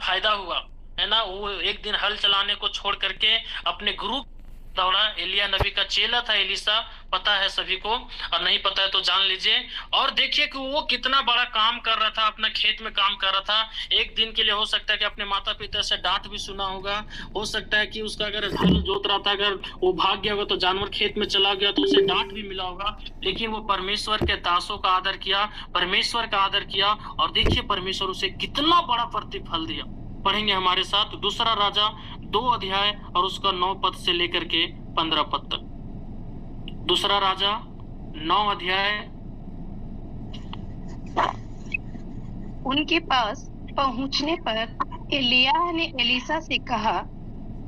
फायदा हुआ, है ना। वो एक दिन हल चलाने को छोड़ करके अपने गुरु दौड़ा। एलिया नबी का चेला था एलीसा, पता है सभी को, और नहीं पता है तो जान लीजिए। और देखिए कि वो कितना बड़ा काम कर रहा था, अपना खेत में काम कर रहा था। एक दिन के लिए हो सकता है कि अपने माता पिता से डांट भी सुना होगा, हो सकता है कि उसका अगर हल जोत रहा था, अगर वो भाग गया होगा तो जानवर खेत में चला गया तो उसे डांट भी मिला होगा, लेकिन वो परमेश्वर के दासों का आदर किया, परमेश्वर का आदर किया, और देखिए परमेश्वर उसे कितना बड़ा प्रतिफल दिया। पढ़ेंगे हमारे साथ दूसरा राजा 2 अध्याय और उसका 9 पद से लेकर के 15 पद तक। दूसरा राजा 9 अध्याय। उनके पास पहुंचने पर एलिय्याह ने एलीशा से कहा,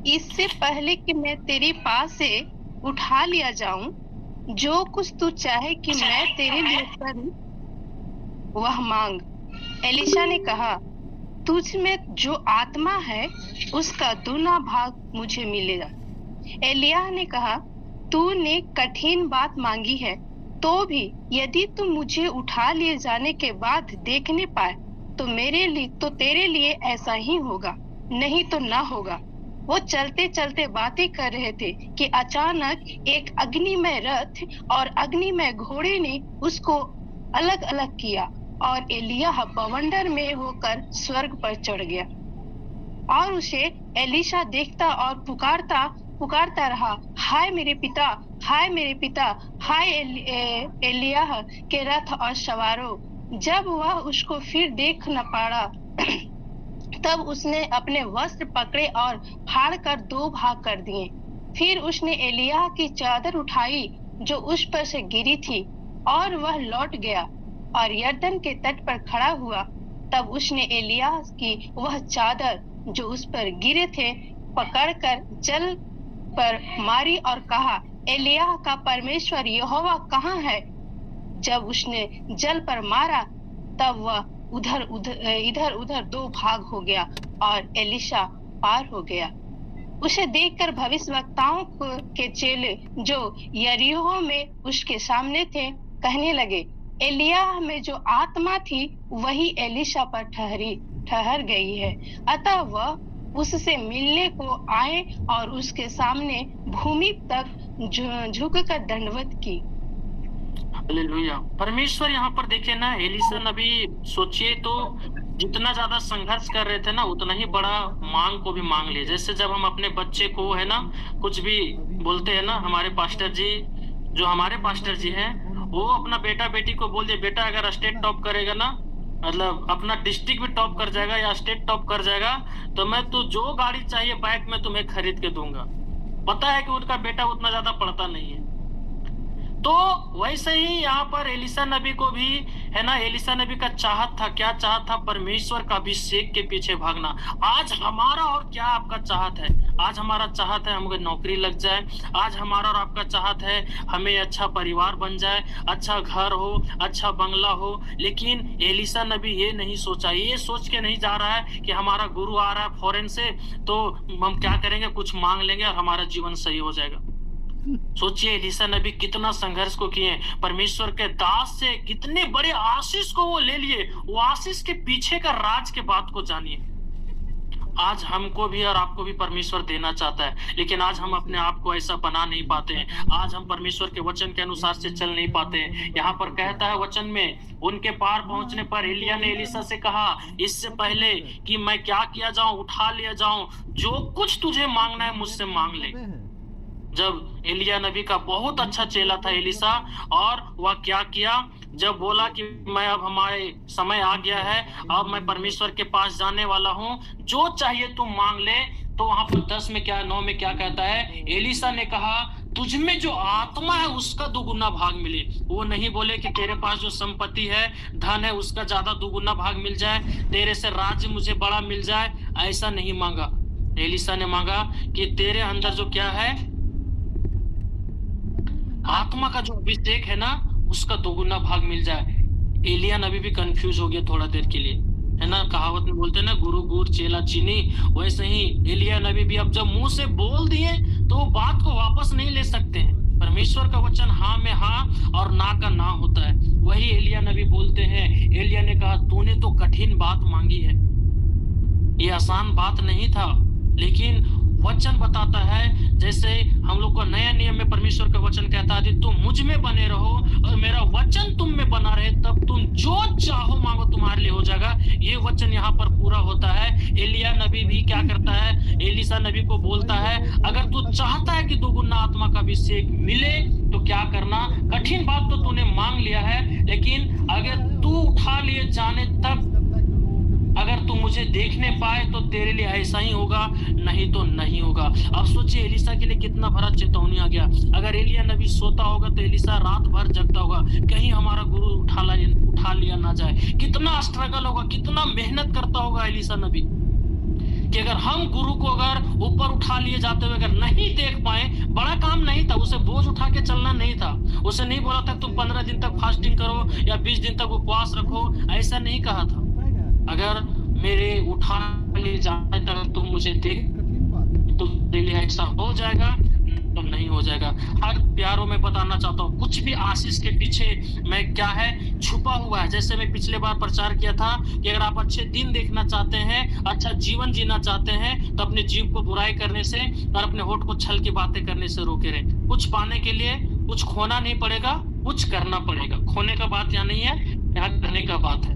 इससे पहले कि मैं तेरे पास से उठा लिया जाऊं, जो कुछ तू चाहे कि मैं तेरे लिए करूं वह मांग। एलीशा ने कहा, तुझ में जो आत्मा है उसका दूना भाग मुझे मिलेगा। एलिय्याह ने कहा, तूने कठिन बात मांगी है, तो भी यदि तू मुझे उठा लिए जाने के बाद देखने पाए तो तेरे लिए ऐसा ही होगा, नहीं तो ना होगा। वो चलते चलते बातें कर रहे थे कि अचानक एक अग्निमय रथ और अग्निमय घोड़े ने उसको अलग अलग किया, और एलिय्याह बवंडर में होकर स्वर्ग पर चढ़ गया। और उसे एलीशा देखता और पुकारता रहा, हाय मेरे पिता, हाय मेरे पिता, हाय एलिय्याह के रथ और सवारों। जब वह उसको फिर देख न पाया तब उसने अपने वस्त्र पकड़े और फाड़ कर 2 भाग कर दिए। फिर उसने एलिय्याह की चादर उठाई जो उस पर से गिरी थी, और वह लौट गया और यरदन के तट पर खड़ा हुआ। तब उसने एलिय्याह की वह चादर जो उस पर गिरे थे पकड़कर जल पर मारी और कहा, एलिय्याह का परमेश्वर यहोवा कहाँ है? जब उसने जल पर मारा तब वह इधर उधर 2 भाग हो गया और एलीशा पार हो गया। उसे देखकर भविष्यवक्ताओं के चेले जो यरीहो में उसके सामने थे कहने लगे, एलिय्याह में जो आत्मा थी वही एलीशा पर ठहर गई है। अतः वह उससे मिलने को आए और उसके सामने भूमि तक झुककर दंडवत की। हालेलुया। परमेश्वर यहाँ पर देखे ना, एलीशा नबी सोचिए तो जितना ज्यादा संघर्ष कर रहे थे ना, उतना ही बड़ा मांग को भी मांग लिए। जैसे जब हम अपने बच्चे को है ना कुछ भी बोलते हैं ना, हमारे पास्टर जी हैं, वो अपना बेटा बेटी को बोल दिए, बेटा अगर स्टेट टॉप करेगा ना, मतलब अपना डिस्ट्रिक्ट भी टॉप कर जाएगा या स्टेट टॉप कर जाएगा, तो मैं तू जो गाड़ी चाहिए बाइक में तुम्हें खरीद के दूंगा। पता है कि उनका बेटा उतना ज्यादा पढ़ता नहीं है। तो वैसे ही यहाँ पर एलीशा नबी को भी है ना, एलीशा नबी का चाहत था, क्या चाहत था? परमेश्वर का अभिषेक के पीछे भागना। आज हमारा और क्या आपका चाहत है? आज हमारा चाहत है हमें नौकरी लग जाए, आज हमारा और आपका चाहत है हमें अच्छा परिवार बन जाए, अच्छा घर हो, अच्छा बंगला हो। लेकिन एलीशा नबी ये नहीं सोचा, ये सोच के नहीं जा रहा है कि हमारा गुरु आ रहा है फॉरेन से तो हम क्या करेंगे, कुछ मांग लेंगे और हमारा जीवन सही हो जाएगा। सोचिए एलीशा नबी कितना संघर्ष को किए, परमेश्वर के दास से कितने बड़े आशीष को वो ले लिए। वो आशीष के पीछे का राज के बात को जानिए। आज हमको भी और आपको भी परमेश्वर देना चाहता है, लेकिन आज हम अपने आप को ऐसा बना नहीं पाते हैं। आज हम परमेश्वर के वचन के अनुसार से चल नहीं पाते हैं। यहाँ पर कहता है वचन में, उनके पार पहुंचने पर एलिय्याह ने एलीशा से कहा, इससे पहले कि मैं क्या किया जाऊं, उठा लिया जाऊं, जो कुछ तुझे मांगना है मुझसे मांग ले। जब एलिय्याह नबी का बहुत अच्छा चेला था एलीशा, और वह क्या किया, जब बोला कि मैं अब हमारे समय आ गया है, अब मैं परमेश्वर के पास जाने वाला हूं, जो चाहिए तुम मांग ले। तो वहां पर 10 में क्या 9 में क्या कहता है? एलीशा ने कहा, तुझ में जो आत्मा है उसका 2 गुना भाग मिले। वो नहीं बोले कि तेरे पास जो संपत्ति है, धन है, उसका ज्यादा 2 गुना भाग मिल जाए, तेरे से राज्य मुझे बड़ा मिल जाए, ऐसा नहीं मांगा। एलीशा ने मांगा कि तेरे अंदर जो क्या है, आत्मा का जो अभिषेक है ना, उसका 2 गुना भाग मिल जाए। एलिय्याह नबी भी कंफ्यूज हो गया थोड़ा देर के लिए, है ना। कहावत में बोलते हैं ना, गुरु गुड़ चेला चीनी, वैसे ही एलिय्याह नबी भी अब जब मुंह से बोल दिए तो वो बात को वापस नहीं ले सकते हैं। परमेश्वर का वचन हाँ में हाँ और ना का ना होता है। वही एलिय्याह नबी बोलते हैं, एलिय्याह ने कहा, तूने तो कठिन बात मांगी है, ये आसान बात नहीं था, लेकिन वचन बताता है, जैसे हम लोग को नया नियम में परमेश्वर का वचन कहता है, तुम मुझ में बने रहो और मेरा वचन तुम में बना रहे, तब तुम जो चाहो मांगो तुम्हारे लिए हो जाएगा। ये वचन यहाँ पर पूरा होता है। एलिया नबी भी क्या करता है, एलीशा नबी को बोलता है, अगर तू चाहता है कि दोगुना आत्मा का अभिषेक मिले तो क्या करना, कठिन बात तो तूने मांग लिया है, लेकिन अगर तू उठा लिए जाने तक अगर तू मुझे देखने पाए तो तेरे लिए ऐसा ही होगा, नहीं तो नहीं होगा। अब सोचिए एलीशा के लिए कितना बड़ा चेतावनी आ गया। अगर एलिया नबी सोता होगा तो एलीशा रात भर जगता होगा, कहीं हमारा गुरु उठा लिया ना जाए। कितना स्ट्रगल होगा, कितना मेहनत करता होगा एलीशा नबी कि अगर हम गुरु को अगर ऊपर उठा लिए जाते हुए अगर नहीं देख पाए, बड़ा काम नहीं था, उसे बोझ उठा के चलना नहीं था। उसे नहीं बोला था तुम 15 दिन तक फास्टिंग करो या 20 दिन तक उपवास रखो, ऐसा नहीं कहा था। अगर मेरे उठा ले जाने तक तुम मुझे देख तो तेरे लिए ऐसा हो जाएगा, तो नहीं हो जाएगा। हर प्यारों में बताना चाहता हूँ, कुछ भी आशीष के पीछे मैं क्या है छुपा हुआ है। जैसे मैं पिछले बार प्रचार किया था कि अगर आप अच्छे दिन देखना चाहते हैं, अच्छा जीवन जीना चाहते हैं, तो अपने जीव को बुराई करने से और अपने होठ को छल की बातें करने से रोके रहे। कुछ पाने के लिए कुछ खोना नहीं पड़ेगा, कुछ करना पड़ेगा। खोने का बात यहाँ नहीं है, यहाँ करने का बात है।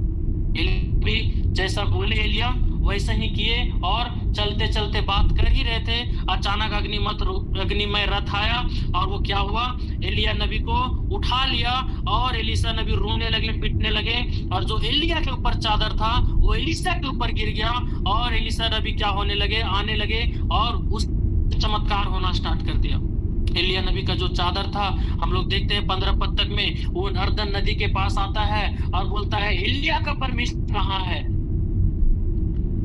भी जैसा बोले एलिया वैसे ही किए और चलते चलते बात कर ही रहे थे, अचानक अग्निमय रथ आया और वो क्या हुआ, एलिया नबी को उठा लिया और एलीशा नबी रोने लगे, पिटने लगे, और जो एलिया के ऊपर चादर था वो एलीशा के ऊपर गिर गया और एलीशा नबी क्या होने लगे, आने लगे और उस चमत्कार होना स्टार्ट कर दिया। एलिया नबी का जो चादर था, हम लोग देखते हैं 15 पद तक में, वो नर्दन नदी के पास आता है और बोलता है एलिया का परमेश्वर कहाँ है।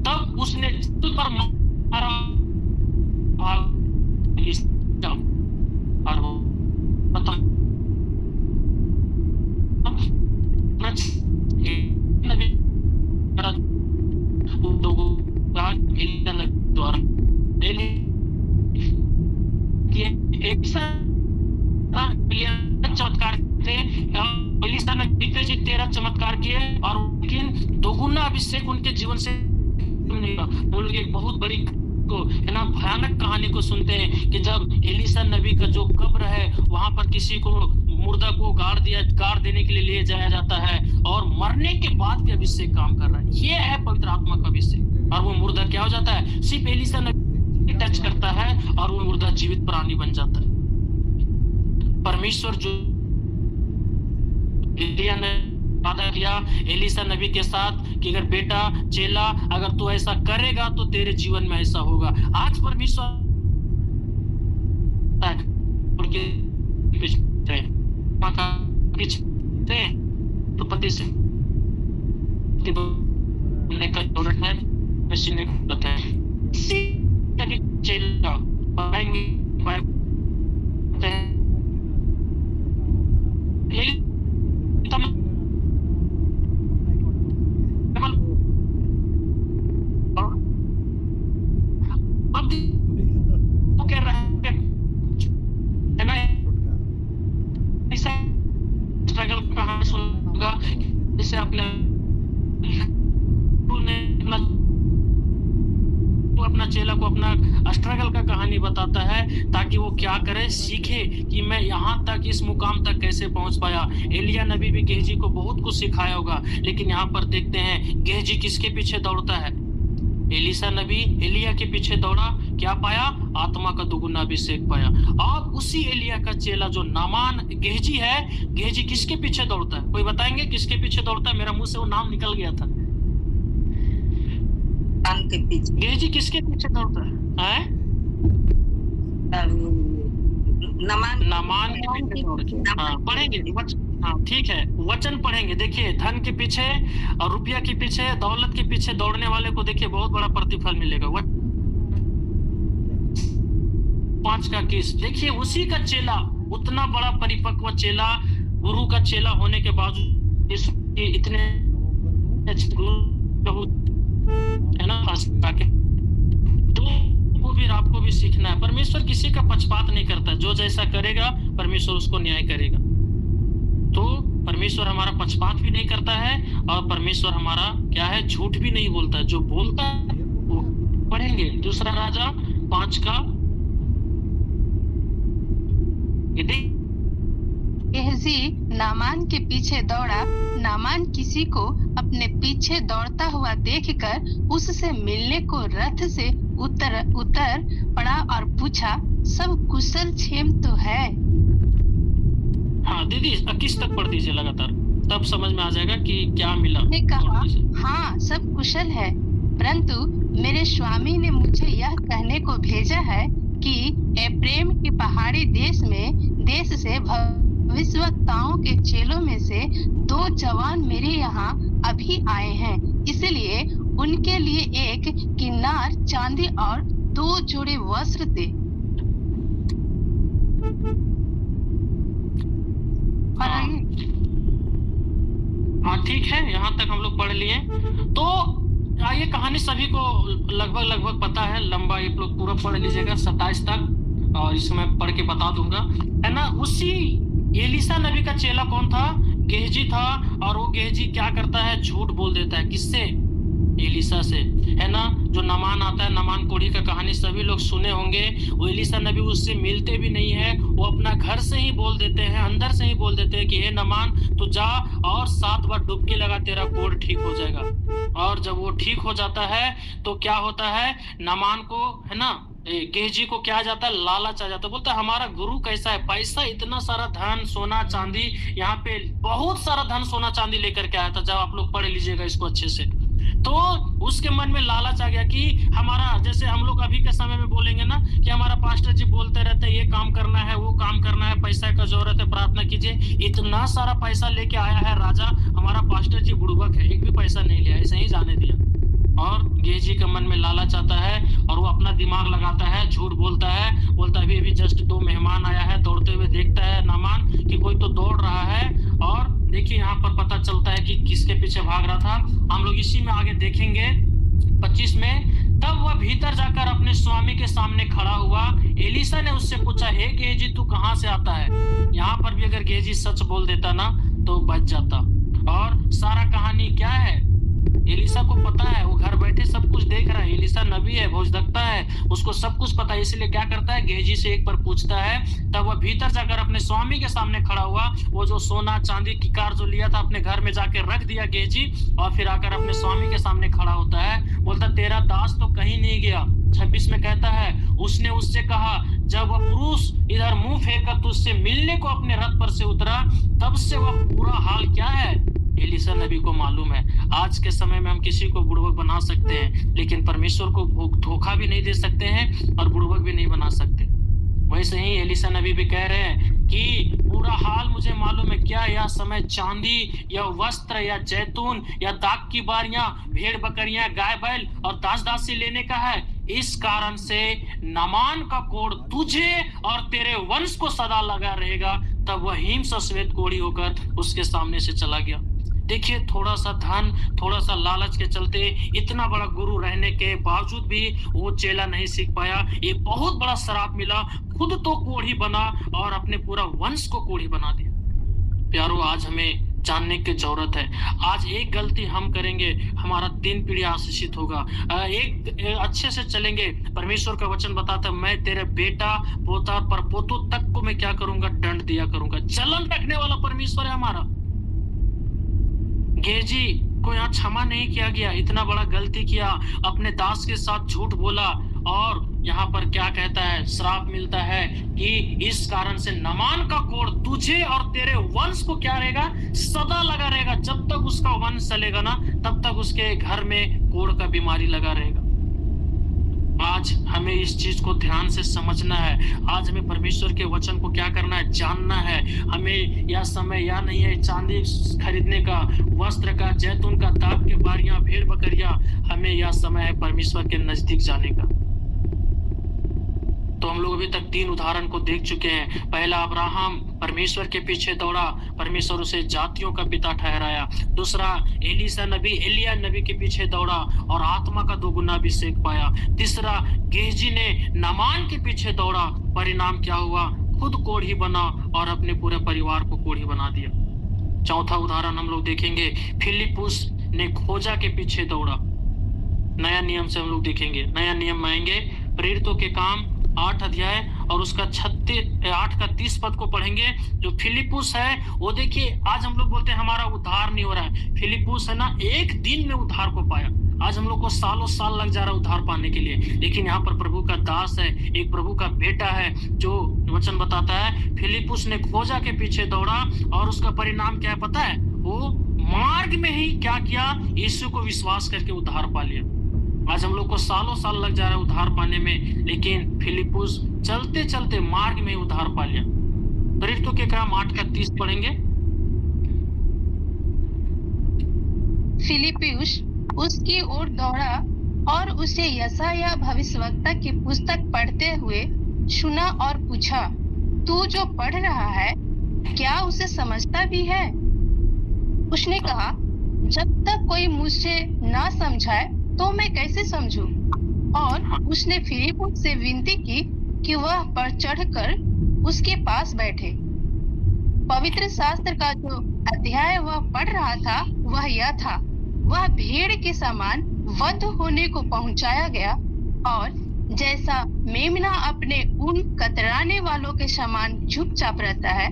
तब उसने जल पर मारा और वो चमत्कार थे, एलीशा ने 13 चमत्कार किए और लेकिन दोगुना अभिषेक उनके जीवन से बोल के एक बहुत बड़ी को है ना भयानक कहानी को सुनते हैं कि जब एलीशा नबी का जो कब्र है वहां पर किसी को मुर्दा को गाड़ देने के लिए ले जाया जाता है और मरने के बाद भी अभिषेक काम कर रहा है। ये है पवित्र आत्मा का अभिषेक। और वो मुर्दा क्या हो जाता है, सिर्फ एलीशा नबी टच करता है और वो मुर्दा जीवित प्राणी बन जाता है। परमेश्वर जो एलिया ने वादा किया एलीशा नबी के साथ कि अगर बेटा चेला अगर तू ऐसा करेगा तो तेरे जीवन में ऐसा होगा। आज परमेश्वर तो पति से चेला अपना चेला को अपना स्ट्रगल का कहानी बताता है ताकि वो क्या करे, सीखे कि मैं यहाँ तक इस मुकाम तक कैसे पहुंच पाया। एलिया नबी भी गेहजी को बहुत कुछ सिखाया होगा, लेकिन यहाँ पर देखते हैं गेहजी किसके पीछे दौड़ता है, एलीशा नबी एलिया के पीछे दौड़ा, क्या पाया, आत्मा का दुगुना अभिषेक पाया। अब उसी एलिया का चेला जो नामान गेहजी है, गेहजी किसके पीछे दौड़ता है, कोई बताएंगे किसके पीछे दौड़ता है? मेरा मुंह से वो नाम निकल गया था। गेहजी किसके पीछे दौड़ता है? नामान के पीछे दौड़ता है। पढ़ेंगे, हाँ ठीक है, वचन पढ़ेंगे। देखिए धन के पीछे और रुपया के पीछे, दौलत के पीछे दौड़ने वाले को देखिए बहुत बड़ा प्रतिफल मिलेगा। 5 का किस, देखिए उसी का चेला, उतना बड़ा परिपक्व चेला, गुरु का चेला होने के बावजूद इतने है ना, तो वो भी आपको भी सीखना है। परमेश्वर किसी का पक्षपात नहीं करता, जो जैसा करेगा परमेश्वर उसको न्याय करेगा। तो परमेश्वर हमारा पक्षपात भी नहीं करता है और परमेश्वर हमारा क्या है, झूठ भी नहीं बोलता है। जो बोलता है पढ़ेंगे। दूसरा राजा 5 का ये देख। गेहजी नामान के पीछे दौड़ा। नामान किसी को अपने पीछे दौड़ता हुआ देखकर उससे मिलने को रथ से उतर उतर पड़ा और पूछा, सब कुशल क्षेम तो है? हाँ दीदी, 21 तक पढ़ दीजिए लगातार, तब समझ में आ जाएगा कि क्या मिला। ने कहा, हाँ सब कुशल है, परंतु मेरे स्वामी ने मुझे यह कहने को भेजा है कि एप्रेम के पहाड़ी देश से भविष्यवक्ताओं के चेलों में से 2 जवान मेरे यहाँ अभी आए हैं, इसलिए उनके लिए एक किन्नार चांदी और 2 जोड़े वस्त्र दे। हाँ ठीक है, यहाँ तक हम लोग पढ़ लिए। तो ये कहानी सभी को लगभग पता है, लंबा ये लोग पूरा पढ़ लीजिएगा 27 तक, और इसमें पढ़ के बता दूंगा, है ना। उसी एलीशा नबी का चेला कौन था? गेहजी था। और वो गेहजी क्या करता है? झूठ बोल देता है। किससे? एलीशा से, है ना। जो नामान आता है, नामान कोढ़ी का कहानी सभी लोग सुने होंगे। वो एलीशा नबी उससे मिलते भी नहीं है, वो अपना घर से ही बोल देते हैं, अंदर से ही बोल देते हैं कि हे नामान तू जा और 7 बार डुबकी लगा, तेरा कोढ़ ठीक हो जाएगा। और जब वो ठीक हो जाता है तो क्या होता है? नामान को, है ना, गेहजी को क्या आ जाता है? लालच आ जाता है। बोलता है हमारा गुरु कैसा है, पैसा इतना सारा धन सोना चांदी, यहाँ पे बहुत सारा धन सोना चांदी लेकर के आया था। जब आप लोग पढ़ लीजिएगा इसको अच्छे से, तो उसके मन में लालच आ गया कि हमारा, जैसे हम लोग अभी के समय में बोलेंगे ना कि हमारा पास्टर जी बोलते रहते हैं ये काम करना है, वो काम करना है, पैसा का जरूरत है, प्रार्थना कीजिए। इतना सारा पैसा लेके आया है राजा, हमारा पास्टर जी बुड़बक है, एक भी पैसा नहीं लिया, ऐसे ही जाने दिया। और गेहजी के मन में लालच आता है और वो अपना दिमाग लगाता है, झूठ बोलता है। बोलता है अभी जस्ट 2 मेहमान आया है, दौड़ते हुए देखता है नामान कि कोई तो दौड़ रहा है। और देखिए यहाँ पर पता चलता है कि किसके पीछे भाग रहा था। हम लोग इसी में आगे देखेंगे 25 में। तब वह भीतर जाकर अपने स्वामी के सामने खड़ा हुआ। एलीशा ने उससे पूछा, हे गेहजी तू कहाँ से आता है? यहाँ पर भी अगर गेहजी सच बोल देता ना तो बच जाता। और सारा कहानी क्या है? एलीशा को पता है, वो घर बैठे सब कुछ देख रहा है। एलीशा नबी है, भविष्यवक्ता है, उसको सब कुछ पता है। इसलिए क्या करता है? गेहजी से एक बार पूछता है। तब वह भीतर जाकर अपने स्वामी के सामने खड़ा हुआ। वो जो सोना चांदी की कार जो लिया था अपने घर में जाके रख दिया गेहजी, और फिर आकर अपने स्वामी के सामने खड़ा होता है। बोलता तेरा दास तो कहीं नहीं गया। 26 में कहता है, उसने उससे कहा, जब वह पुरुष इधर मुंह फेर कर तुझसे मिलने को अपने रथ पर से उतरा, तब से वह पूरा हाल क्या है? एलीशा नबी को मालूम है। आज के समय में हम किसी को बुड़बक बना सकते हैं, लेकिन परमेश्वर को धोखा भी नहीं दे सकते हैं और बुड़बक भी नहीं बना सकते। वैसे ही एलीशा नबी भी कह रहे हैं कि पूरा हाल मुझे मालूम है। क्या यह समय चांदी या वस्त्र या जैतून या दाख की बारियां, भेड़ बकरियां, गाय बैल और दास दासी लेने का है? इस कारण से नामान का कोढ़ तुझे और तेरे वंश को सदा लगा रहेगा। तब वह हिम सा श्वेत कोढ़ी होकर उसके सामने से चला गया। देखिए, थोड़ा सा धन, थोड़ा सा लालच के चलते इतना बड़ा गुरु रहने के बावजूद भी वो चेला नहीं सीख पाया। ये बहुत बड़ा श्राप मिला, खुद तो कोढ़ी बना और अपने पूरा वंश को कोढ़ी बना दिया। प्यारो, आज हमें जानने की जरूरत है। आज एक गलती हम करेंगे, हमारा 3 पीढ़ी आशीषित होगा। एक अच्छे से चलेंगे। परमेश्वर का वचन बताता है, मैं तेरे बेटा, पोता, परपोतों तक को मैं क्या करूंगा? दंड दिया करूंगा। जलन रखने वाला परमेश्वर है हमारा। गेहजी को यहाँ क्षमा नहीं किया गया, इतना बड़ा गलती किया, अपने दास के साथ झूठ बोला, और यहाँ पर क्या कहता है? श्राप मिलता है कि इस कारण से नामान का कोढ़ तुझे और तेरे वंश को क्या रहेगा? सदा लगा रहेगा। जब तक उसका वंश चलेगा ना, तब तक उसके घर में कोढ़ का बीमारी लगा रहेगा। आज हमें इस चीज को ध्यान से समझना है। आज हमें परमेश्वर के वचन को क्या करना है? जानना है। हमें यह समय या नहीं है चांदी खरीदने का, वस्त्र का, जैतून का, दाख के बारियां, भेड़ बकरियां। हमें यह समय है परमेश्वर के नजदीक जाने का। तो हम लोग अभी तक 3 उदाहरण को देख चुके हैं। पहला, अब्राहम परमेश्वर के पीछे दौड़ा, परमेश्वर उसे जातियों का पिता ठहराया। दूसरा, एलीशा नबी एलिया नबी के पीछे दौड़ा और आत्मा का 2 गुना अभिषेक पाया। तीसरा, गेहजी ने नामान के पीछे दौड़ा, परिणाम क्या हुआ? खुद कोढ़ी बना और अपने पूरे परिवार को कोढ़ी बना दिया। चौथा उदाहरण हम लोग देखेंगे, फिलिपुस ने खोजा के पीछे दौड़ा। नया नियम से हम लोग देखेंगे, नया नियम में आएंगे प्रेरितों के काम 8 अध्याय और उसका 8 का 30 पद को पढ़ेंगे। जो फिलिपुस है वो देखिए, आज हम लोग बोलते हैं हमारा उद्धार नहीं हो रहा है, फिलिपुस है ना एक दिन में उद्धार को पाया। आज हम लोग को सालों साल लग जा रहा है उद्धार पाने के लिए, लेकिन यहाँ पर प्रभु का दास है, एक प्रभु का बेटा है, जो वचन बताता है फिलिपुस ने खोजा के पीछे दौड़ा और उसका परिणाम क्या है पता है? वो मार्ग में ही क्या किया? यीशु को विश्वास करके उद्धार पा लिया। आज हम लोग को सालों साल लग जा रहा है उद्धार पाने में, लेकिन फिलिपुस चलते चलते मार्ग में उद्धार पा लिया। प्रेरितों के काम 8 का 30 पढ़ेंगे। फिलिप्युस उसकी ओर दौड़ा और उसे यशायाह भविष्यवक्ता की पुस्तक पढ़ते हुए सुना और पूछा, तू जो पढ़ रहा है क्या उसे समझता भी है? उसने कहा, जब तक कोई मुझसे ना समझाए तो मैं कैसे समझूं? और उसने फिलिपुस से विनती की कि वह पर चढ़कर उसके पास बैठे। पवित्र शास्त्र का जो अध्याय वह पढ़ रहा था वह यह था, वह भेड़ के समान वध होने को पहुंचाया गया, और जैसा मेमना अपने ऊन कतराने वालों के समान चुपचाप रहता है,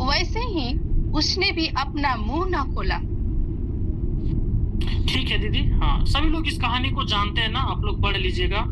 वैसे ही उसने भी अपना मुंह ना खोला। ठीक है दीदी, हाँ सभी लोग इस कहानी को जानते हैं ना, आप लोग पढ़ लीजिएगा।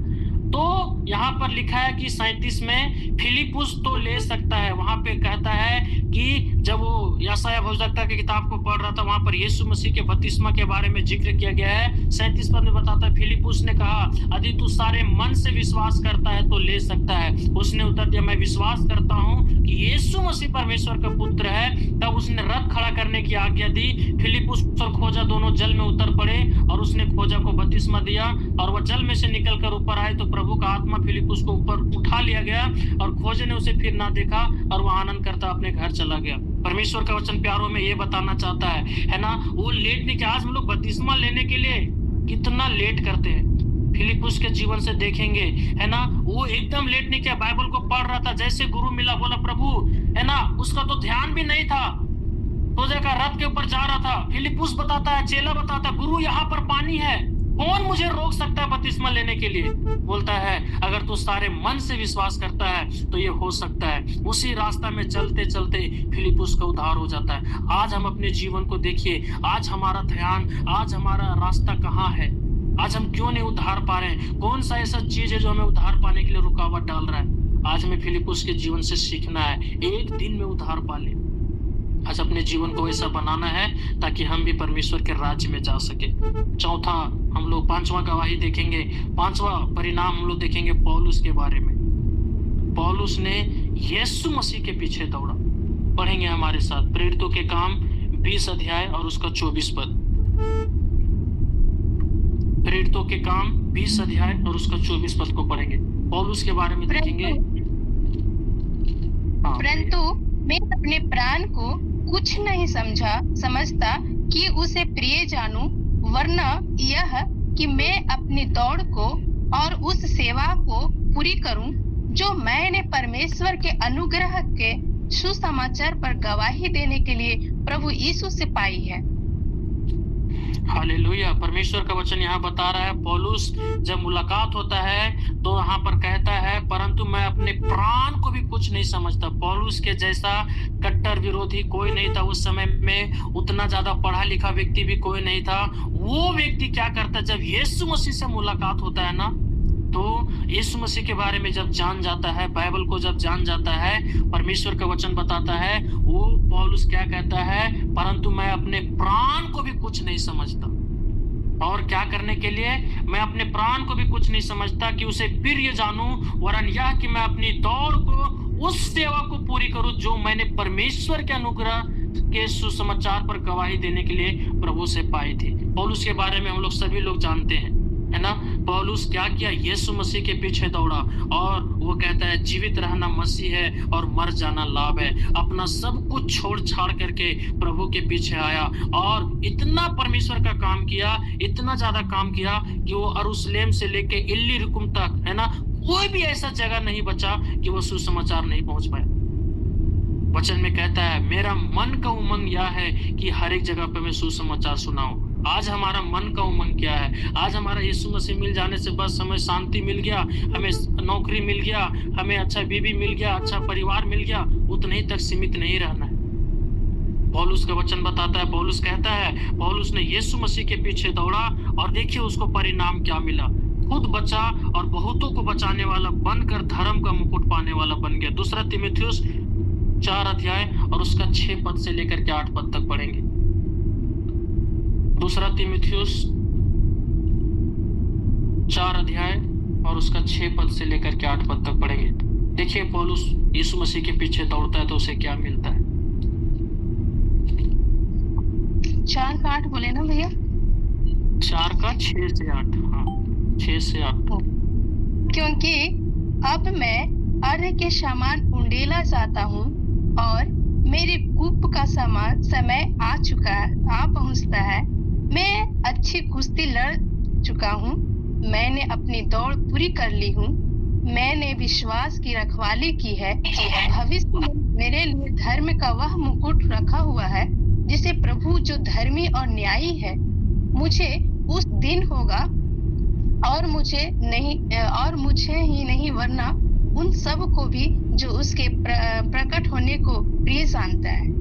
तो यहाँ पर लिखा है कि 37 में फिलिपुस तो ले सकता है। वहां पे कहता है कि जब वो यशायाह भविष्यवक्ता की किताब को पढ़ रहा था, वहां पर यीशु मसीह के बपतिस्मा के बारे में जिक्र किया गया है। 37 पद में बताता है, फिलिपुस ने कहा, यदि तू सारे मन से विश्वास करता है तो ले सकता है। उसने उत्तर दिया, मैं विश्वास करता हूँ कि यीशु मसीह परमेश्वर का पुत्र है। तब उसने रथ खड़ा करने की आज्ञा दी। फिलिपुस और खोजा दोनों जल में उतर पड़े और उसने खोजा को बपतिस्मा दिया, और वह जल में से निकलकर ऊपर आए तो प्रभु का आत्मा फिलिपुस को ऊपर उठा लिया गया, और खोजे ने उसे फिर ना देखा और वह आनंद करता अपने घर चला गया। परमेश्वर का वचन प्यारों में ये बताना चाहता है ना, वो लेट नहीं किया। आज हम लोग बपतिस्मा लेने के लिए कितना लेट करते हैं, फिलिपुस के जीवन से देखेंगे है ना, वो एकदम लेट नहीं किया। बाइबल को पढ़ रहा था, जैसे गुरु मिला बोला प्रभु है ना, उसका तो ध्यान भी नहीं था, खोजा का रथ के ऊपर जा रहा था। फिलिपुस बताता है, चेला बताता है, गुरु यहाँ पर पानी है, कौन मुझे रोक सकता है बपतिस्मा लेने के लिए? बोलता है, अगर तू सारे मन से विश्वास करता है तो ये हो सकता है। उसी रास्ता में चलते चलते फिलिपुस का उद्धार हो जाता है। आज हम अपने जीवन को देखिए, आज हमारा ध्यान, आज हमारा रास्ता कहाँ है? आज हम क्यों नहीं उद्धार पा रहे हैं? कौन सा ऐसा चीज है जो हमें उद्धार पाने के लिए रुकावट डाल रहा है? आज हमें फिलिपुस के जीवन से सीखना है, एक दिन में उद्धार पा ले। आज अपने जीवन को ऐसा बनाना है ताकि हम भी परमेश्वर के राज्य में जा सके। चौथा हम लोग 5वां गवाही देखेंगे, 5वां परिणाम हम लोग देखेंगे पौलुस के बारे में। पौलुस ने यीशु मसीह के पीछे दौड़ा। पढ़ेंगे हमारे साथ प्रेरितों के काम 20 अध्याय और उसका 24 पद। प्रेरितों के काम 20 अध्याय और उसका 24 पद को पढ़ेंगे। पौलुस के बारे में देखेंगे। परंतु मैं अपने प्राण को कुछ नहीं समझता कि उसे प्रिय जानूं, वरना यह कि मैं अपनी दौड़ को और उस सेवा को पूरी करूं जो मैंने परमेश्वर के अनुग्रह के सुसमाचार पर गवाही देने के लिए प्रभु यीशु से पाई है। हालेलुया। परमेश्वर का वचन यहाँ बता रहा है, पौलुस जब मुलाकात होता है तो यहाँ पर कहता है, परंतु मैं अपने प्राण को भी कुछ नहीं समझता। पौलुस के जैसा कट्टर विरोधी कोई नहीं था उस समय में, उतना ज्यादा पढ़ा लिखा व्यक्ति भी कोई नहीं था। वो व्यक्ति क्या करता है, जब यीशु मसीह से मुलाकात होता है ना, तो यीशु मसीह के बारे में जब जान जाता है, बाइबल को जब जान जाता है, परमेश्वर का वचन बताता है, वो पौलुस क्या कहता है, परंतु मैं अपने प्राण को भी कुछ नहीं समझता। और क्या करने के लिए? मैं अपने प्राण को भी कुछ नहीं समझता कि उसे प्रिय जानूं, वरन यह कि मैं अपनी दौड़ को, उस सेवा को पूरी करूं जो मैंने परमेश्वर के अनुग्रह के सुसमाचार पर गवाही देने के लिए प्रभु से पाई थी। पौलुस के बारे में हम लोग सभी लोग जानते हैं, है ना। पौलुस क्या किया? यीशु मसीह के पीछे दौड़ा, और वो कहता है जीवित रहना मसीह है और मर जाना लाभ है। अपना सब कुछ छोड़ छाड़ करके प्रभु के पीछे आया, और इतना परमेश्वर का काम किया, इतना ज्यादा काम किया कि वो यरूशलेम से लेके इल्लिरिकुम तक, है ना, कोई भी ऐसा जगह नहीं बचा कि वो सुसमाचार नहीं पहुंच पाया। वचन में कहता है, मेरा मन का उमंग यह है कि हर एक जगह पे मैं सुसमाचार सुनाऊं। आज हमारा मन का उमंग क्या है? आज हमारा यीशु मसीह मिल जाने से बस हमें शांति मिल गया, हमें नौकरी मिल गया, हमें अच्छा बीवी मिल गया, अच्छा परिवार मिल गया, उतने ही तक सीमित नहीं रहना है। पौलुस का वचन बताता है, पौलुस कहता है, पौलुस ने यीशु मसीह के पीछे दौड़ा और देखिए उसको परिणाम क्या मिला। खुद बचा और बहुतों को बचाने वाला बनकर धर्म का मुकुट पाने वाला बन गया। दूसरा तीमुथियुस 4 अध्याय और उसका 6 पद से लेकर के 8 पद तक पढ़ेंगे। दूसरा तीमुथियुस 4 अध्याय और उसका 6 पद से लेकर के 8 पद तक पढ़ेंगे। देखिए पौलुस यीशु मसीह के पीछे दौड़ता है तो उसे क्या मिलता है। 4 का 8 बोले ना भैया? 4 का 6 से 8। हाँ, 6 से 8। क्योंकि अब मैं अर्घ के समान उंडेला जाता हूँ और मेरे कूप का समय आ पहुँचता है। मैं अच्छी कुश्ती लड़ चुका हूँ, मैंने अपनी दौड़ पूरी कर ली हूँ, मैंने विश्वास की रखवाली की है। भविष्य में मेरे लिए धर्म का वह मुकुट रखा हुआ है जिसे प्रभु जो धर्मी और न्यायी है मुझे उस दिन होगा और मुझे ही नहीं वरना उन सब को भी जो उसके प्रकट होने को प्रिय जानता है।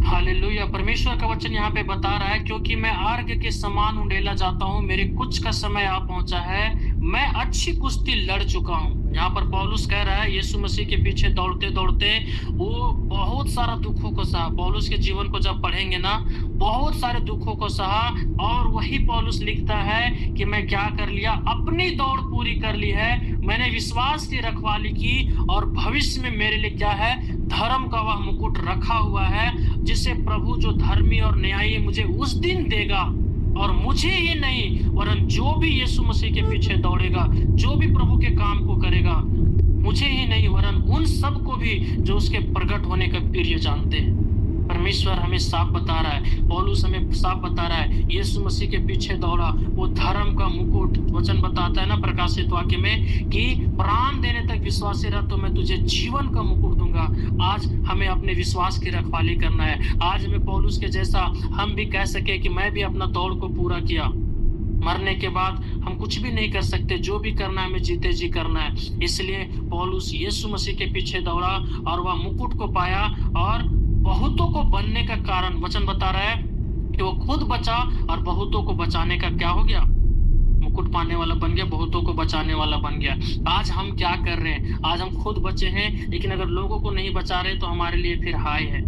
हालेलुया। परमेश्वर का वचन यहाँ पे बता रहा है, क्योंकि मैं अर्घ के समान उंडेला जाता हूँ, मेरे कुछ का समय आ पहुंचा है, मैं अच्छी कुश्ती लड़ चुका हूँ। यहाँ पर पौलुस कह रहा है यीशु मसीह के पीछे दौड़ते दौड़ते वो बहुत सारा दुखों को सहा। पौलुस के जीवन को जब पढ़ेंगे ना, बहुत सारे दुखों को सहा और वही पौलुस लिखता है कि मैं क्या कर लिया, अपनी दौड़ पूरी कर ली है, मैंने विश्वास की रखवाली की और भविष्य में मेरे लिए क्या है, धर्म का वह मुकुट रखा हुआ है जिसे प्रभु जो धर्मी और न्यायी मुझे उस दिन देगा। और मुझे ही नहीं वरन जो भी यीशु मसीह के पीछे दौड़ेगा, जो भी प्रभु के काम को करेगा, मुझे ही नहीं वरन उन सब को भी जो उसके प्रकट होने का प्रिय जानते हैं। परमेश्वर हमें साफ बता रहा है, पौलुस हमें साफ बता रहा है, यीशु मसीह के पीछे दौड़ा, वो धर्म का मुकुट। वचन बताता है ना प्रकाशित वाक्य में कि प्राण देने तक विश्वासी रह तो मैं तुझे जीवन का मुकुट दूंगा। आज हमें अपने विश्वास की रखवाली करना है। आज हमें पौलुस के जैसा हम भी कह सके कि मैं भी अपना दौड़ को पूरा किया। मरने के बाद हम कुछ भी नहीं कर सकते, जो भी करना है हमें जीते जी करना है। इसलिए पौलुस यीशु मसीह के पीछे दौड़ा और वह मुकुट को पाया और बहुतों को बनने का कारण वचन बता रहा है कि वो खुद बचा और बहुतों को बचाने का क्या हो गया, मुकुट पाने वाला बन गया, बहुतों को बचाने वाला बन गया। आज हम क्या कर रहे हैं, आज हम खुद बचे हैं, लेकिन अगर लोगों को नहीं बचा रहे तो हमारे लिए फिर हाय है।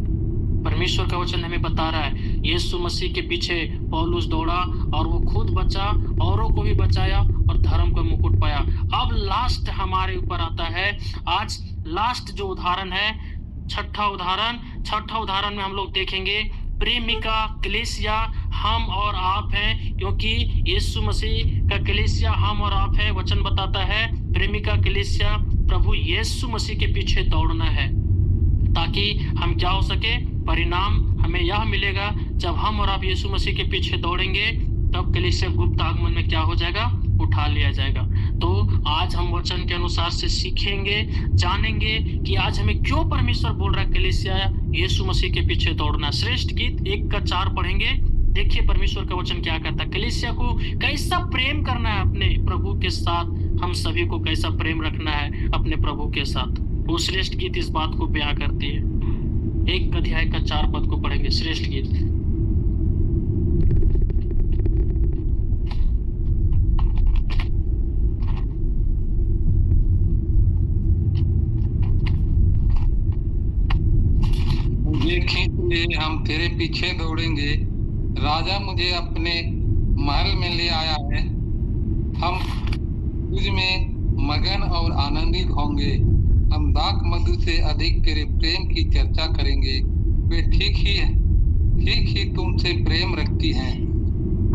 परमेश्वर का वचन हमें बता रहा है यीशु मसीह के पीछे पौलुस दौड़ा और वो खुद बचा, औरों को भी बचाया और धर्म का मुकुट पाया। अब लास्ट हमारे ऊपर आता है। आज लास्ट जो उदाहरण है, छठा उदाहरण में हम लोग देखेंगे प्रेमिका कलीसिया हम और आप हैं, क्योंकि यीशु मसीह का कलीसिया हम और आप है। वचन बताता है प्रेमिका कलीसिया प्रभु यीशु मसीह के पीछे दौड़ना है ताकि हम क्या हो सके, परिणाम हमें यह मिलेगा जब हम और आप यीशु मसीह के पीछे दौड़ेंगे तब कलीसिया गुप्त आगमन में क्या हो जाएगा, उठा लिया जाएगा। तो आज हम वचन के अनुसार से सीखेंगे, जानेंगे कि आज हमें क्यों परमेश्वर बोल रहा है कलीसिया यीशु मसीह के पीछे दौड़ना। श्रेष्ठ गीत 1 का 4 पढ़ेंगे। देखिए परमेश्वर का वचन क्या कहता है, कलीसिया को कैसा प्रेम करना है अपने प्रभु के साथ, हम सभी को कैसा प्रेम रखना है अपने प्रभु के साथ। वो श्रेष्ठ गीत इस बात को बयां करती है। 1 अध्याय का 4 पद को पढ़ेंगे। श्रेष्ठ गीत खींच ले, हम तेरे पीछे दौड़ेंगे, राजा मुझे अपने महल में ले आया है, हम तुझ में मगन और आनंदित होंगे, हम दाख मधु से अधिक तेरे प्रेम की चर्चा करेंगे, वे ठीक ही तुमसे प्रेम रखती हैं।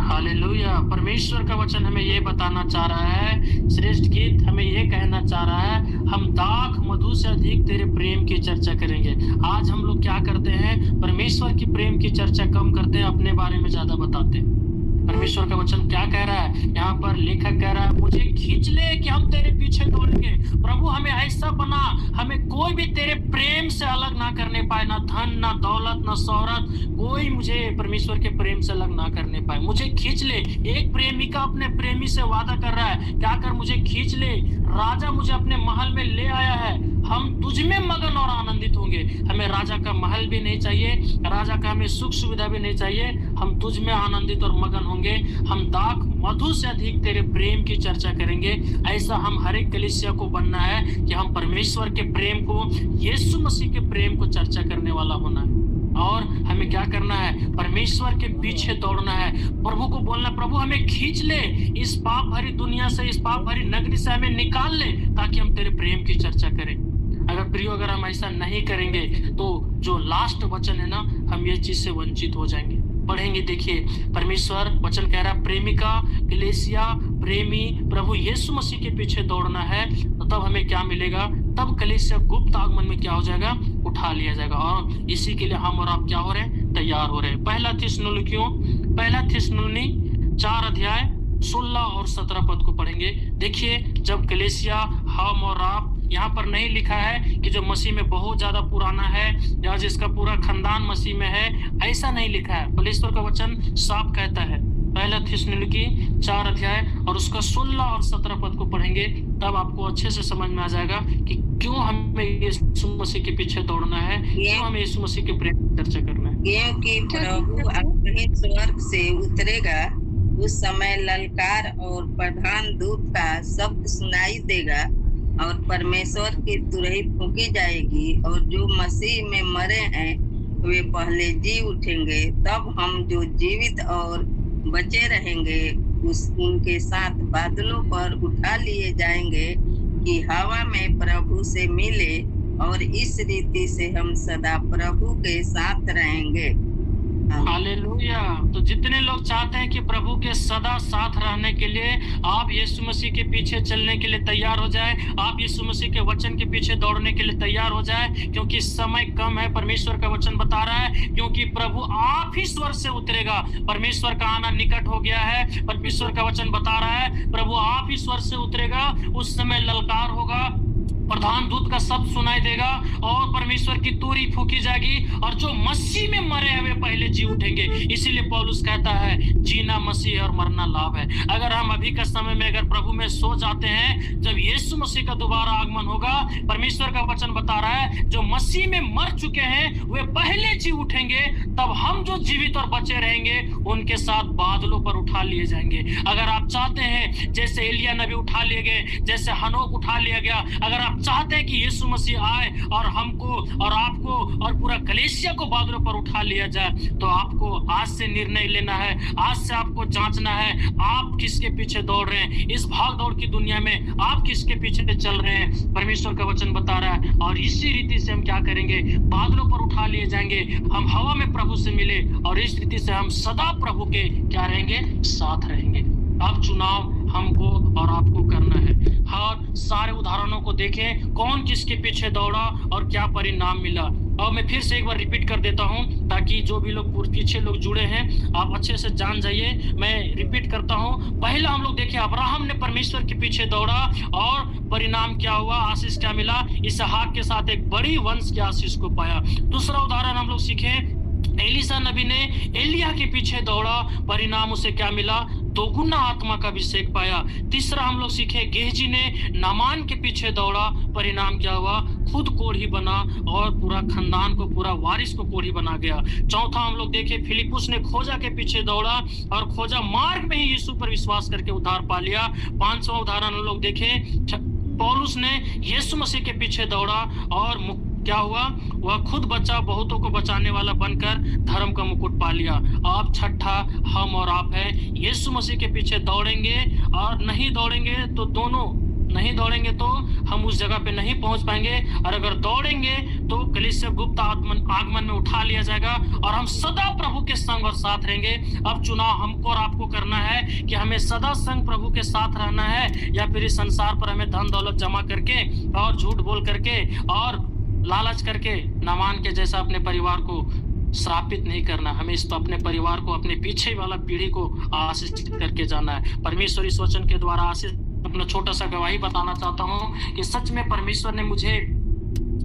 हालेलुया। परमेश्वर का वचन हमें ये बताना चाह रहा है, श्रेष्ठ गीत हमें ये कहना चाह रहा है, हम दाख मधु से अधिक तेरे प्रेम की चर्चा करेंगे। आज हम लोग क्या करते हैं, परमेश्वर की प्रेम की चर्चा कम करते हैं, अपने बारे में ज्यादा बताते हैं। परमेश्वर का वचन क्या कह रहा है यहाँ पर? लेखक कह रहा है मुझे खींच ले कि हम तेरे पीछे दौड़ेंगे। प्रभु हमें ऐसा बना, हमें कोई भी तेरे प्रेम से अलग ना करने पाए, ना धन, ना दौलत, ना शोहरत, कोई मुझे परमेश्वर के प्रेम से अलग ना करने पाए। मुझे खींच ले। एक प्रेमिका अपने प्रेमी से वादा कर रहा है, क्या कर? मुझे खींच ले। राजा मुझे अपने महल में ले आया है, हम तुझ में मगन और आनंदित होंगे। हमें राजा का महल भी नहीं चाहिए, राजा का हमें सुख सुविधा भी नहीं चाहिए, हम तुझ में आनंदित और मगन होंगे। हम दाख मधु से अधिक तेरे प्रेम की चर्चा करेंगे। ऐसा हम हर एक कलीसिया को बनना है कि हम परमेश्वर के प्रेम को, यीशु मसीह के प्रेम को चर्चा करने वाला होना है। और हमें क्या करना है? परमेश्वर के पीछे दौड़ना है। प्रभु को बोलना, प्रभु हमें खींच ले, इस पाप भरी दुनिया से, इस पाप भरी नगरी से हमें निकाल ले, ताकि हम तेरे प्रेम की चर्चा करें। अगर प्रियो, अगर हम ऐसा नहीं करेंगे तो जो लास्ट वचन है ना, हम ये चीज से वंचित हो जाएंगे। पढ़ेंगे, देखिए परमेश्वर वचन कह रहा है प्रेमिका, कलीसिया, प्रेमी प्रभु यीशु मसीह के पीछे दौड़ना है। तो तब हमें क्या मिलेगा? तब कलीसिया गुप्त आगमन में क्या हो जाएगा? उठा लिया जाएगा। और इसी के लिए हम और आप क्या हो रहे हैं? तैयार हो रहे हैं। पहला थिस्सलुनी 4 अध्याय 16 और 17 पद को पढ़ेंगे। देखिए, जब कलीसिया, हम और आप, यहाँ पर नहीं लिखा है कि जो मसीह में बहुत ज्यादा पुराना है या जिसका पूरा खानदान मसीह में है, ऐसा नहीं लिखा है। परमेश्वर का वचन साफ कहता है। पहला थिस्सलुनी 4 अध्याय और उसका 16 और 17 पद को पढ़ेंगे, तब आपको अच्छे से समझ में आ जाएगा कि क्यों हमें यीशु मसीह के पीछे दौड़ना है, क्यों हमें यीशु मसीह के प्रेम की चर्चा करना है। क्योंकि प्रभु अपने स्वर्ग से उतरेगा, उस समय ललकार और प्रधान दूत का शब्द सुनाई देगा और परमेश्वर की तुरही फूंकी जाएगी, और जो मसीह में मरे हैं वे पहले जी उठेंगे। तब हम जो जीवित और बचे रहेंगे उनके साथ बादलों पर उठा लिए जाएंगे कि हवा में प्रभु से मिले, और इस रीति से हम सदा प्रभु के साथ रहेंगे। हालेलुया। तो जितने लोग चाहते हैं कि प्रभु के सदा साथ रहने के लिए आप यीशु मसीह के पीछे चलने के लिए तैयार हो जाए, आप यीशु मसीह के वचन के पीछे दौड़ने के लिए तैयार हो जाए, क्योंकि समय कम है। परमेश्वर का वचन बता रहा है क्योंकि प्रभु आप ही स्वर्ग से उतरेगा। परमेश्वर का आना निकट हो गया है। परमेश्वर का वचन बता रहा है प्रभु आप ही स्वर्ग से उतरेगा। उस समय ललकार होगा, प्रधान दूत का शब्द सुनाई देगा और परमेश्वर की तुरही फूंकी जाएगी, और जो मसीह में मरे हुए पहले जी उठेंगे। इसीलिए पौलुस कहता है जीना मसीह और मरना लाभ है। अगर हम अभी का समय में अगर प्रभु में सो जाते हैं, जब यीशु मसीह का दोबारा आगमन होगा, परमेश्वर का वचन बता रहा है जो मसीह में मर चुके हैं वे पहले जी उठेंगे। तब हम जो जीवित और बचे रहेंगे उनके साथ बादलों पर उठा लिए जाएंगे। अगर आप चाहते हैं जैसे एलिया नबी उठा लिए गए, जैसे हनोक उठा लिया गया, अगर आप चाहते हैं कि यीशु मसीह आए और हमको और आपको और पूरा कलीसिया को बादलों पर उठा लिया जाए, तो आपको आज से निर्णय लेना है। आज से आपको जांचना है आप किसके पीछे दौड़ रहे हैं। इस भाग दौड़ की दुनिया में आप किसके पीछे चल रहे हैं। परमेश्वर का वचन बता रहा है, और इसी रीति से हम क्या करेंगे? बादलों पर उठा लिए जाएंगे, हम हवा में प्रभु से मिले, और इस रीति से हम सदा प्रभु के क्या रहेंगे? साथ रहेंगे। अब चुनाव हमको और आपको करना है। हर सारे उदाहरणों को देखें, कौन किसके पीछे दौड़ा और क्या परिणाम मिला। और मैं फिर से एक बार रिपीट कर देता हूं, ताकि जो भी लोग पीछे लोग जुड़े हैं आप अच्छे से जान जाइए। मैं रिपीट करता हूं। पहला हम लोग देखें, अब्राहम ने परमेश्वर के पीछे दौड़ा और परिणाम क्या हुआ, आशीष क्या मिला? इसहाक के साथ एक बड़ी वंश के आशीष को पाया। दूसरा उदाहरण हम लोग सीखें, एलीशा नबी ने एलिया के पीछे दौड़ा, परिणाम उसे क्या मिला? दोगुना आत्मा का अभिषेक पाया। तीसरा हम लोग सीखे, गेहजी ने नामान के पीछे दौड़ा, परिणाम क्या हुआ? खुद कोढ़ी बना और पूरा खानदान को, पूरा वारिस को कोढ़ी बना गया। चौथा हम लोग देखे, फिलिपुस ने खोजा के पीछे दौड़ा और खोजा मार्ग में ही यीशु पर विश्वास करके उद्धार पा लिया। पांचवा उदाहरण हम लोग देखे, पौलुस ने यीशु मसीह के पीछे दौड़ा और क्या हुआ? वह खुद बचा, बहुतों को बचाने वाला बनकर धर्म का मुकुट पा लिया। अब छठा हम और आप है, यीशु मसीह के पीछे दौड़ेंगे और नहीं दौड़ेंगे तो दोनों नहीं दौड़ेंगे तो हम उस जगह पे नहीं पहुंच पाएंगे, और अगर दौड़ेंगे तो कलीसिया गुप्त आगमन में उठा लिया जाएगा और हम सदा प्रभु के संग और साथ रहेंगे। अब चुनाव हमको और आपको करना है कि हमें सदा संग प्रभु के साथ रहना है, या फिर इस संसार पर हमें धन दौलत जमा करके और झूठ बोल करके और लालच करके नामान के जैसा अपने परिवार को श्रापित नहीं करना, हमें इस अपने परिवार को, अपने पीछे वाला पीढ़ी को आशीषित करके जाना है। परमेश्वर इस वचन के द्वारा आशीष अपना छोटा सा गवाही बताना चाहता हूँ कि सच में परमेश्वर ने मुझे,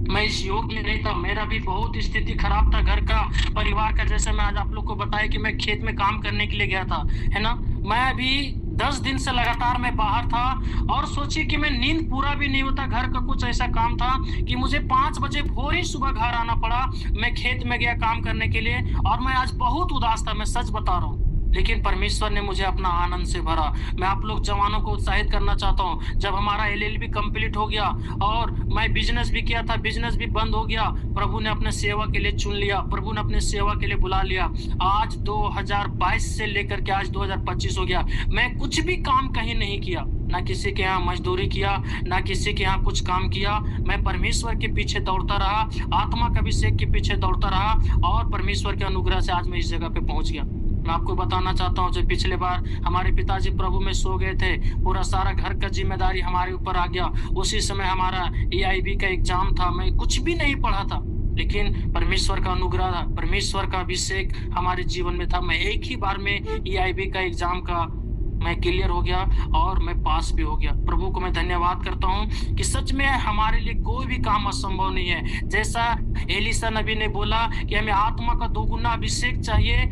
मैं इस योग्य नहीं था, मेरा भी बहुत स्थिति खराब था घर का, परिवार का। जैसे मैं आज आप लोग को बताया कि मैं खेत में काम करने के लिए गया था, है ना। मैं अभी 10 दिन से लगातार मैं बाहर था और सोचिए कि मैं नींद पूरा भी नहीं होता। घर का कुछ ऐसा काम था कि मुझे 5 बजे भोर ही सुबह घर आना पड़ा। मैं खेत में गया काम करने के लिए और मैं आज बहुत उदास था, मैं सच बता रहा हूँ। लेकिन परमेश्वर ने मुझे अपना आनंद से भरा। मैं आप लोग जवानों को उत्साहित करना चाहता हूँ, जब हमारा LLB कंप्लीट हो गया और मैं बिजनेस भी किया था, बिजनेस भी बंद हो गया, प्रभु ने अपने सेवा के लिए चुन लिया, प्रभु ने अपने सेवा के लिए बुला लिया। आज 2022 से लेकर के आज 2025 हो गया, मैं कुछ भी काम कहीं नहीं किया, ना किसी के यहाँ मजदूरी किया, ना किसी के यहाँ कुछ काम किया। मैं परमेश्वर के पीछे दौड़ता रहा, आत्मा के अभिषेक के पीछे दौड़ता रहा और परमेश्वर के अनुग्रह से आज मैं इस जगह पे पहुंच गया। मैं आपको बताना चाहता हूँ, जब पिछले बार हमारे पिताजी प्रभु में सो गए थे, पूरा सारा घर का जिम्मेदारी हमारे ऊपर आ गया। उसी समय हमारा EIB का एग्जाम था, मैं कुछ भी नहीं पढ़ा था, लेकिन परमेश्वर का अनुग्रह था, परमेश्वर का अभिषेक हमारे जीवन में था। मैं एक ही बार में EIB का एग्जाम का मैं क्लियर हो गया और मैं पास भी हो गया। प्रभु को मैं धन्यवाद करता हूँ कि सच में हमारे लिए कोई भी काम असंभव नहीं है। जैसा एलीशा नबी ने बोला कि हमें आत्मा का 2 गुना अभिषेक चाहिए,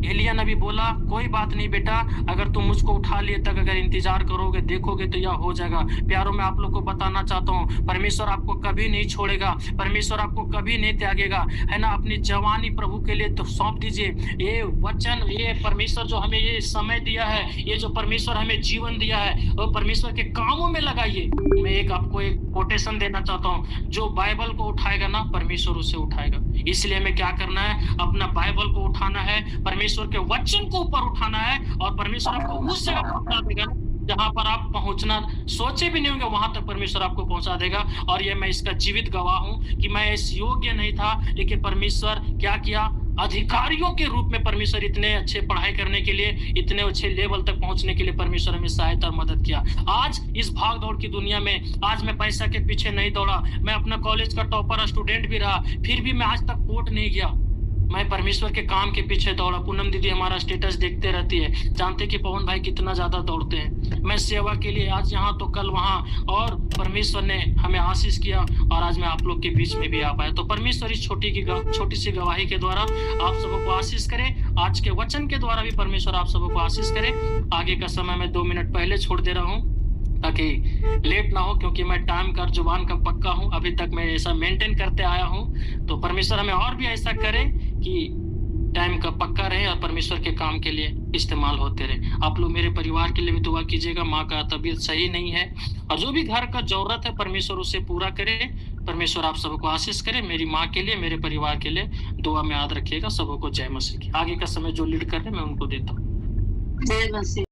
एलिया नबी बोला कोई बात नहीं बेटा, अगर तुम मुझको उठा लिए तक अगर इंतजार करोगे, देखोगे तो यह हो जाएगा। प्यारों, मैं आप लोग को बताना चाहता हूँ, परमेश्वर आपको कभी नहीं छोड़ेगा, परमेश्वर आपको कभी नहीं त्यागेगा, है ना। अपनी जवानी प्रभु के लिए तो सौंप दीजिए। ये वचन, ये परमेश्वर जो हमें ये समय दिया है, ये जो परमेश्वर हमें जीवन दिया है, वो परमेश्वर के कामों में लगाइए। मैं आपको एक कोटेशन देना चाहता हूँ, जो बाइबल को उठाएगा ना, परमेश्वर उसे उठाएगा। इसलिए हमें क्या करना है, अपना बाइबल को उठाना है, परमेश्वर के वचन को ऊपर उठाना है और परमेश्वर आपको उस जगह पहुंचा देगा जहां पर आप पहुंचना सोचे भी नहीं होंगे, वहां तक परमेश्वर आपको पहुंचा देगा। और ये मैं इसका जीवित गवाह हूं कि मैं इस योग्य नहीं था, लेकिन परमेश्वर क्या किया, अधिकारियों के रूप में परमेश्वर इतने अच्छे पढ़ाई करने के लिए, इतने अच्छे लेवल तक पहुंचने के लिए परमेश्वर हमें सहायता और मदद किया। आज इस भाग दौड़ की दुनिया में आज मैं पैसा के पीछे नहीं दौड़ा, मैं अपना कॉलेज का टॉपर स्टूडेंट भी रहा, फिर भी मैं आज तक कोर्ट नहीं गया। मैं परमेश्वर के काम के पीछे दौड़ा। पूनम दीदी हमारा स्टेटस देखते रहती है, जानते कि पवन भाई कितना ज्यादा दौड़ते हैं। मैं सेवा के लिए आज यहाँ तो कल वहाँ, और परमेश्वर ने हमें आशीष किया और आज मैं आप लोग के बीच में भी आ पाया। तो परमेश्वर इस छोटी सी गवाही के द्वारा आप सबको आशीष करे, आज के वचन के द्वारा भी परमेश्वर आप सबको आशीष करे। आगे का समय मैं 2 मिनट पहले छोड़ दे रहा हूँ ताकि लेट ना हो, क्योंकि मैं टाइम का जुबान का पक्का हूँ, अभी तक मैं ऐसा मेंटेन करते आया हूँ। तो परमेश्वर हमें और भी ऐसा करे कि टाइम का पक्का रहे और परमेश्वर के काम के लिए इस्तेमाल होते रहे। आप लोग मेरे परिवार के लिए भी दुआ कीजिएगा। माँ का तबीयत सही नहीं है और जो भी घर का जरूरत है परमेश्वर उसे पूरा करे। परमेश्वर आप सबको आशीष करे। मेरी माँ के लिए, मेरे परिवार के लिए दुआ में याद रखिएगा। सबको जय मसीह की। आगे का समय जो लीड कर रहे हैं मैं उनको देता हूँ। जय मसीह।